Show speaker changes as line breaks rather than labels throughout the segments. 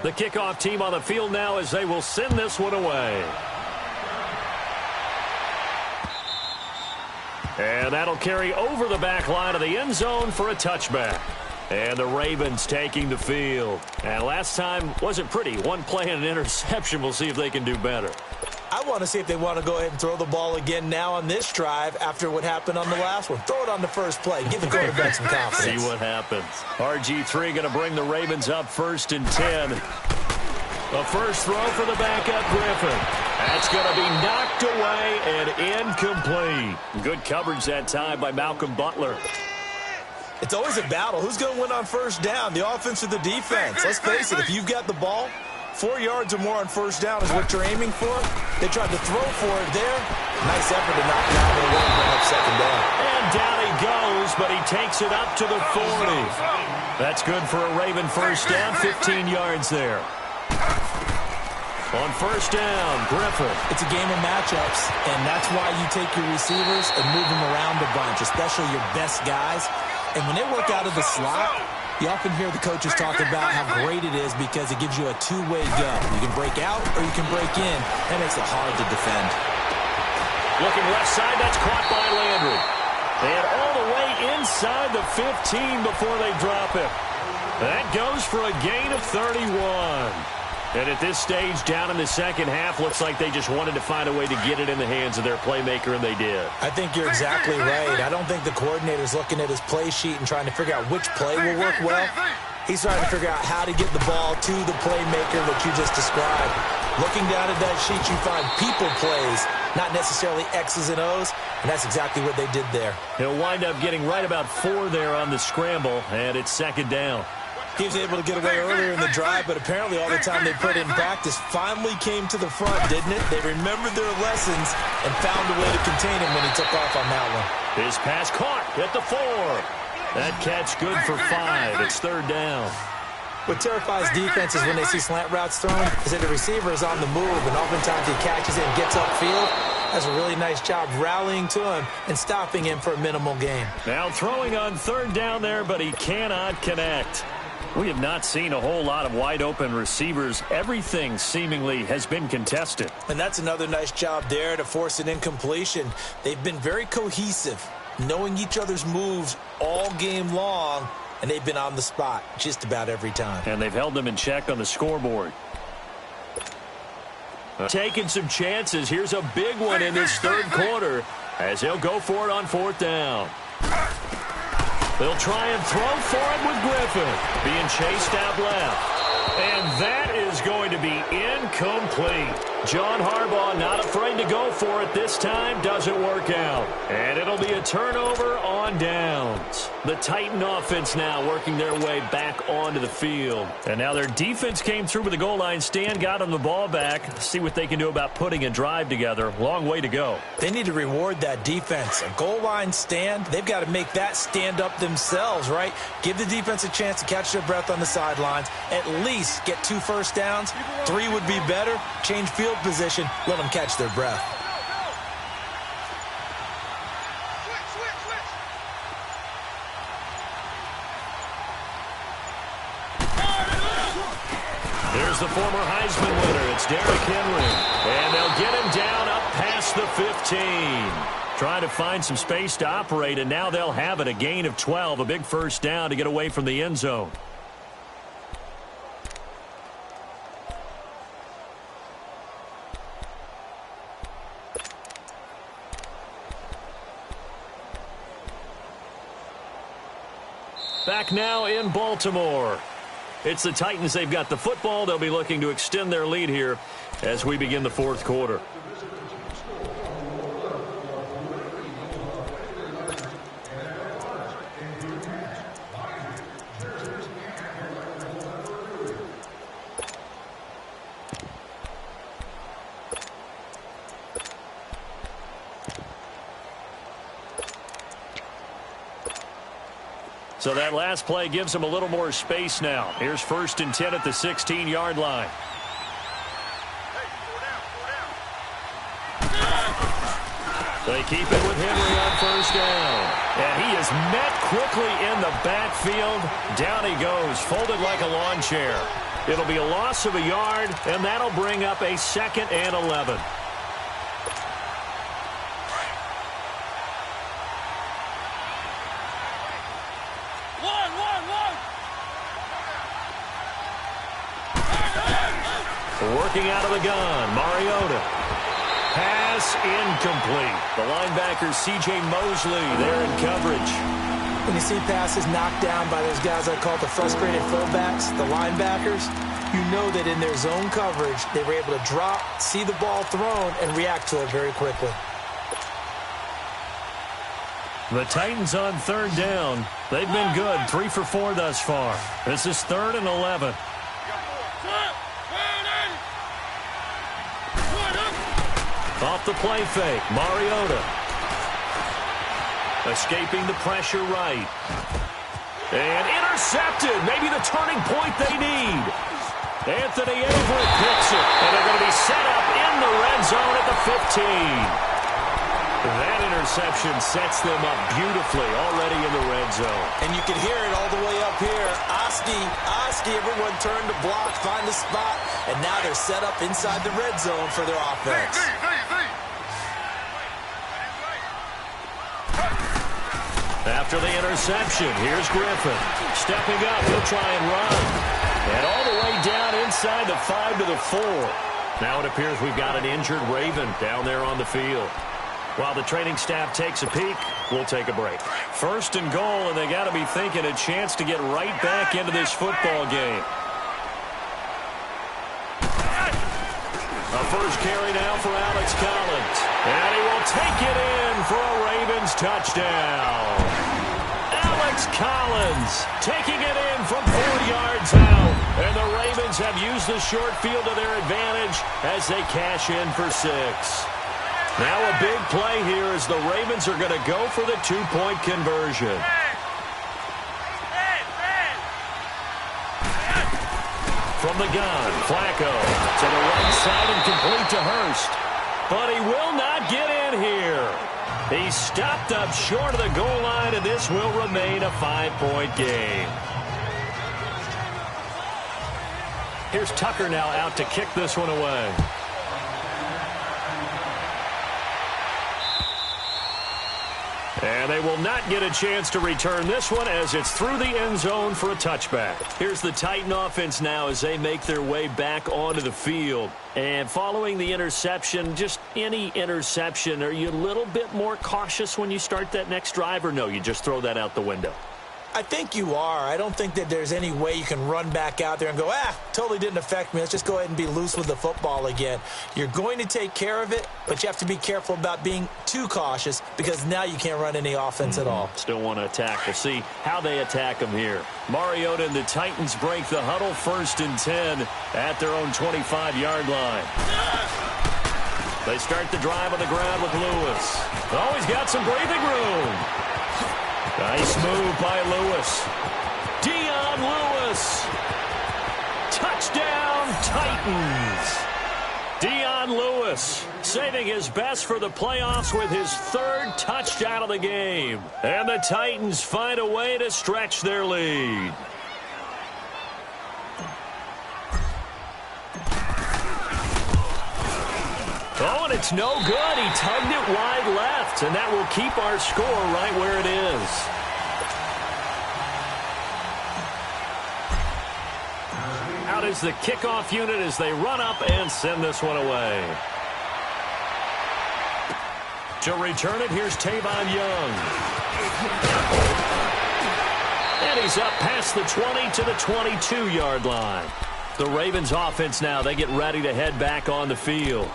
The kickoff team on the field now as they will send this one away. And that'll carry over the back line of the end zone for a touchback. And the Ravens taking the field. And last time wasn't pretty. One play and an interception. We'll see if they can do better.
I want to see if they want to go ahead and throw the ball again now on this drive after what happened on the last one. Throw it on the first play. Give the quarterback some confidence.
See what happens. RG3 going to bring the Ravens up 1st and 10. The first throw for the backup Griffin. That's going to be knocked away and incomplete. Good coverage that time by Malcolm Butler.
It's always a battle. Who's going to win on first down, the offense or the defense? Let's face it, if you've got the ball, 4 yards or more on first down is what you're aiming for. They tried to throw for it there. Nice effort to knock it out of the way and bring up 2nd down.
And down he goes, but he takes it up to the 40. That's good for a Raven first down, 15 yards there. On first down, Griffin.
It's a game of matchups, and that's why you take your receivers and move them around a bunch, especially your best guys. And when they work out of the slot, you often hear the coaches talk about how great it is because it gives you a two-way go. You can break out or you can break in. That makes it hard to defend.
Looking left side, that's caught by Landry. And all the way inside the 15 before they drop it. That goes for a gain of 31. And at this stage, down in the second half, looks like they just wanted to find a way to get it in the hands of their playmaker, and they did.
I think you're exactly right. I don't think the coordinator's looking at his play sheet and trying to figure out which play will work well. He's trying to figure out how to get the ball to the playmaker that you just described. Looking down at that sheet, you find people plays, not necessarily X's and O's, and that's exactly what they did there.
He'll wind up getting right about 4 there on the scramble, and it's 2nd down.
He was able to get away earlier in the drive, but apparently all the time they put in practice finally came to the front, didn't it? They remembered their lessons and found a way to contain him when he took off on that one.
His pass caught at the 4. That catch good for 5. It's 3rd down.
What terrifies defenses when they see slant routes thrown is that the receiver is on the move, and oftentimes he catches it and gets upfield. That's a really nice job rallying to him and stopping him for a minimal gain.
Now throwing on 3rd down there, but he cannot connect. We have not seen a whole lot of wide-open receivers. Everything seemingly has been contested.
And that's another nice job there to force an incompletion. They've been very cohesive, knowing each other's moves all game long, and they've been on the spot just about every time.
And they've held them in check on the scoreboard. Taking some chances. Here's a big one in this 3rd quarter as he'll go for it on 4th down. They'll try and throw for it with Griffin. Being chased out left. And that is going to be incomplete. John Harbaugh not afraid to go for it this time. Doesn't work out. And it'll be a turnover on downs. The Titan offense now working their way back onto the field. And now their defense came through with a goal line stand, got them the ball back. See what they can do about putting a drive together. Long way to go.
They need to reward that defense. A goal line stand, they've got to make that stand up themselves, right? Give the defense a chance to catch their breath on the sidelines. At least get 2 first downs. 3 would be better. Change field position. Let them catch their breath.
There's the former Heisman winner. It's Derrick Henry. And they'll get him down up past the 15. Trying to find some space to operate, and now they'll have it. A gain of 12. A big first down to get away from the end zone. Back now in Baltimore. It's the Titans. They've got the football. They'll be looking to extend their lead here as we begin the 4th quarter. So that last play gives them a little more space now. Here's 1st and 10 at the 16-yard line. They keep it with Henry on 1st down. And he is met quickly in the backfield. Down he goes, folded like a lawn chair. It'll be a loss of a yard, and that'll bring up a 2nd and 11. Working out of the gun, Mariota. Pass incomplete. The linebacker, C.J. Mosley, there in coverage.
When you see passes knocked down by those guys I call the frustrated fullbacks, the linebackers, you know that in their zone coverage, they were able to drop, see the ball thrown, and react to it very quickly.
The Titans on 3rd down. They've been good, 3 for 4 thus far. This is 3rd and 11. Off the play fake, Mariota. Escaping the pressure right. And intercepted. Maybe the turning point they need. Anthony Averett picks it. And they're going to be set up in the red zone at the 15. That interception sets them up beautifully already in the red zone.
And you can hear it all the way up here. Oski, everyone turned to block, find a spot, and now they're set up inside the red zone for their offense.
After the interception, here's Griffin. Stepping up, he'll try and run. And all the way down inside the 5 to the 4. Now it appears we've got an injured Raven down there on the field. While the training staff takes a peek, we'll take a break. 1st and goal, and they got to be thinking a chance to get right back into this football game. A first carry now for Alex Collins. And he will take it in for a Ravens touchdown. Alex Collins taking it in from 4 yards out. And the Ravens have used the short field to their advantage as they cash in for 6. Now a big play here as the Ravens are going to go for the 2-point conversion. From the gun, Flacco to the right side and complete to Hurst. But he will not get in here. He's stopped up short of the goal line, and this will remain a 5-point game. Here's Tucker now out to kick this one away. And they will not get a chance to return this one as it's through the end zone for a touchback. Here's the Titan offense now as they make their way back onto the field. And following the interception, just any interception, are you a little bit more cautious when you start that next drive, or no, you just throw that out the window?
I think you are. I don't think that there's any way you can run back out there and go, totally didn't affect me. Let's just go ahead and be loose with the football again. You're going to take care of it, but you have to be careful about being too cautious because now you can't run any offense at all. Still want to attack. We'll see how they attack them here.
Mariota and the Titans break the huddle 1st and 10 at their own 25-yard line. They start the drive on the ground with Lewis. Oh, he's got some breathing room. Nice move by Lewis. Dion Lewis. Touchdown, Titans. Dion Lewis saving his best for the playoffs with his 3rd touchdown of the game. And the Titans find a way to stretch their lead. Oh, and it's no good. He tugged it wide left, and that will keep our score right where it is. Out is the kickoff unit as they run up and send this one away. To return it, here's Tavon Young. And he's up past the 20 to the 22-yard line. The Ravens offense now, they get ready to head back on the field.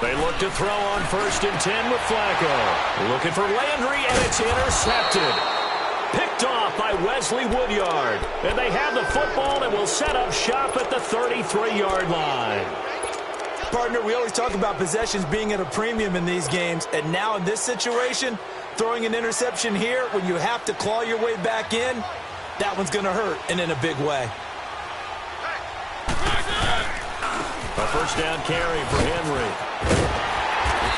They look to throw on 1st and 10 with Flacco. Looking for Landry, and it's intercepted. Picked off by Wesley Woodyard. And they have the football and will set up shop at the 33-yard line.
Partner, we always talk about possessions being at a premium in these games. And now in this situation, throwing an interception here when you have to claw your way back in, that one's going to hurt, and in a big way.
first down carry for Henry.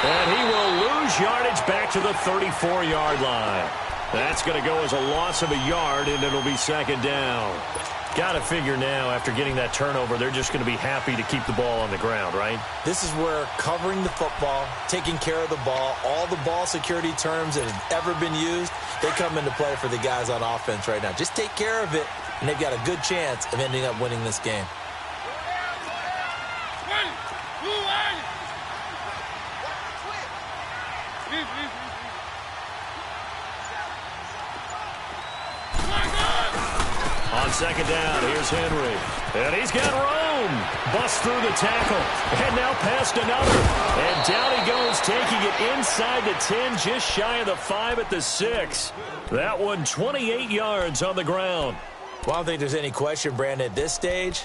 And he will lose yardage back to the 34-yard line. That's going to go as a loss of a yard, and it'll be second down. Got to figure now, after getting that turnover, they're just going to be happy to keep the ball on the ground, right?
This is where covering the football, taking care of the ball, all the ball security terms that have ever been used, they come into play for the guys on offense right now. Just take care of it, and they've got a good chance of ending up winning this game.
On second down, here's Henry. And he's got room. Busts through the tackle. And now past another. And down he goes, taking it inside the 10, just shy of the 5 at the 6. That one 28 yards on the ground.
Well, I don't think there's any question, Brandon, at this stage.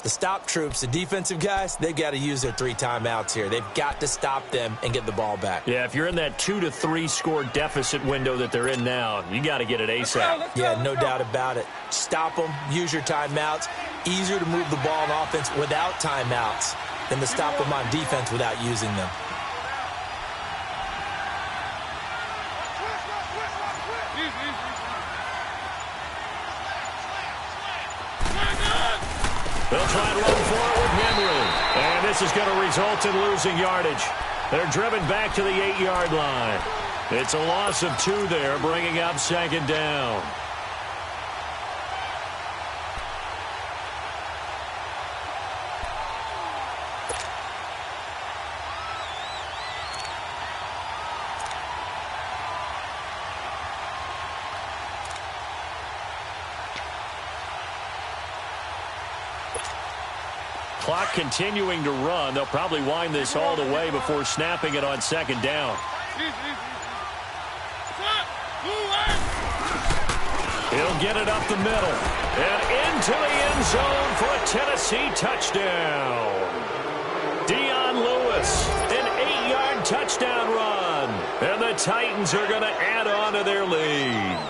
The stop troops, the defensive guys, they've got to use their 3 timeouts here. They've got to stop them and get the ball back.
Yeah, if you're in that 2 to 3 score deficit window that they're in now, you got to get it ASAP.
Yeah, no doubt about it. Stop them, use your timeouts. Easier to move the ball on offense without timeouts than to stop them on defense without using them.
They'll try and run for it with Henry. And this is going to result in losing yardage. They're driven back to the 8-yard line. It's a loss of 2 there, bringing up second down. Clock continuing to run. They'll probably wind this all the way before snapping it on second down. He'll get it up the middle and into the end zone for a Tennessee touchdown. Dion Lewis, an 8-yard touchdown run. And the Titans are going to add on to their lead.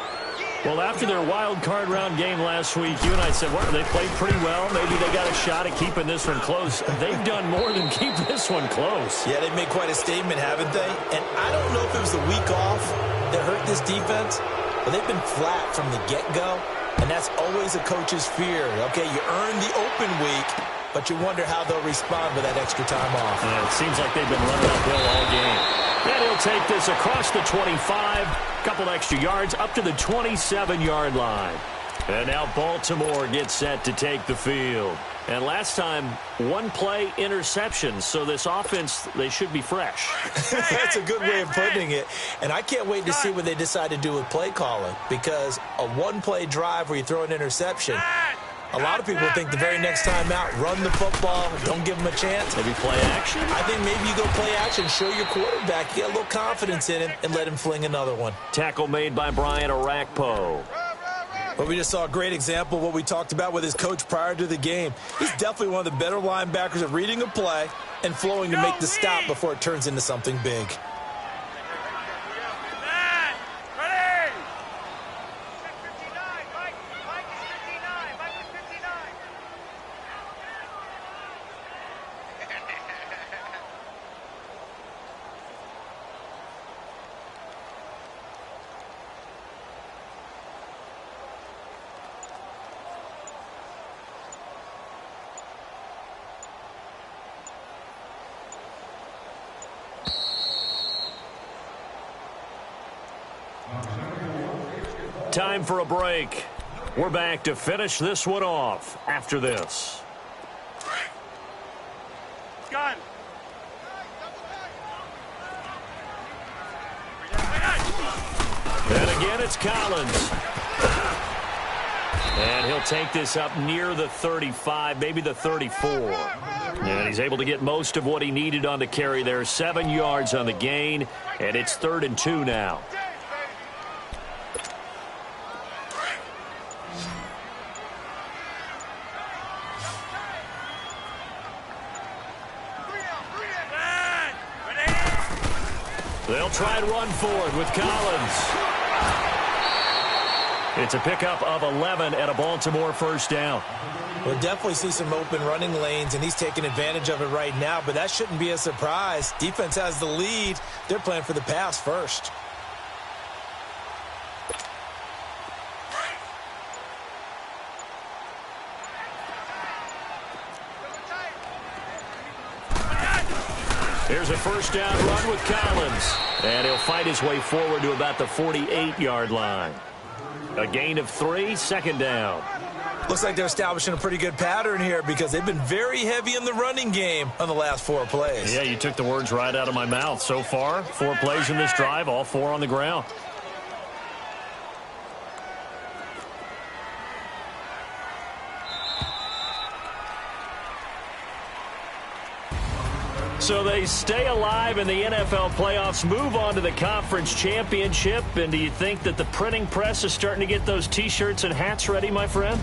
Well, after their wild card round game last week, you and I said, well, they played pretty well. Maybe they got a shot at keeping this one close. They've done more than keep this one close.
Yeah, they've made quite a statement, haven't they? And I don't know if it was the week off that hurt this defense, but they've been flat from the get-go, and that's always a coach's fear. Okay, you earn the open week, but you wonder how they'll respond with that extra time off.
Yeah, it seems like they've been running uphill all game. And he'll take this across the 25, couple extra yards up to the 27-yard line. And now Baltimore gets set to take the field. And last time, 1-play interception, so this offense, they should be fresh.
That's a good way of putting it. And I can't wait to see what they decide to do with play calling, because a 1-play drive where you throw an interception, a lot of people think the very next time out, run the football, don't give them a chance.
Maybe play action?
I think maybe you go play action, show your quarterback, get a little confidence in him, and let him fling another one.
Tackle made by Brian Orakpo.
But we just saw a great example of what we talked about with his coach prior to the game. He's definitely one of the better linebackers at reading a play and flowing to make the stop before it turns into something big.
Time for a break. We're back to finish this one off after this.
Gun.
And again, it's Collins. And he'll take this up near the 35, maybe the 34. And he's able to get most of what he needed on the carry there. 7 yards on the gain, and it's 3rd and 2 now. They'll try and run forward with Collins. It's a pickup of 11 and a Baltimore first down.
We'll definitely see some open running lanes, and he's taking advantage of it right now, but that shouldn't be a surprise. Defense has the lead. They're playing for the pass first.
Here's a first down run with Collins. And he'll fight his way forward to about the 48-yard line. A gain of 3, second down.
Looks like they're establishing a pretty good pattern here because they've been very heavy in the running game on the last 4 plays.
Yeah, you took the words right out of my mouth. So far, 4 plays in this drive, all 4 on the ground. So they stay alive in the NFL playoffs, move on to the conference championship. And do you think that the printing press is starting to get those T-shirts and hats ready, my friend?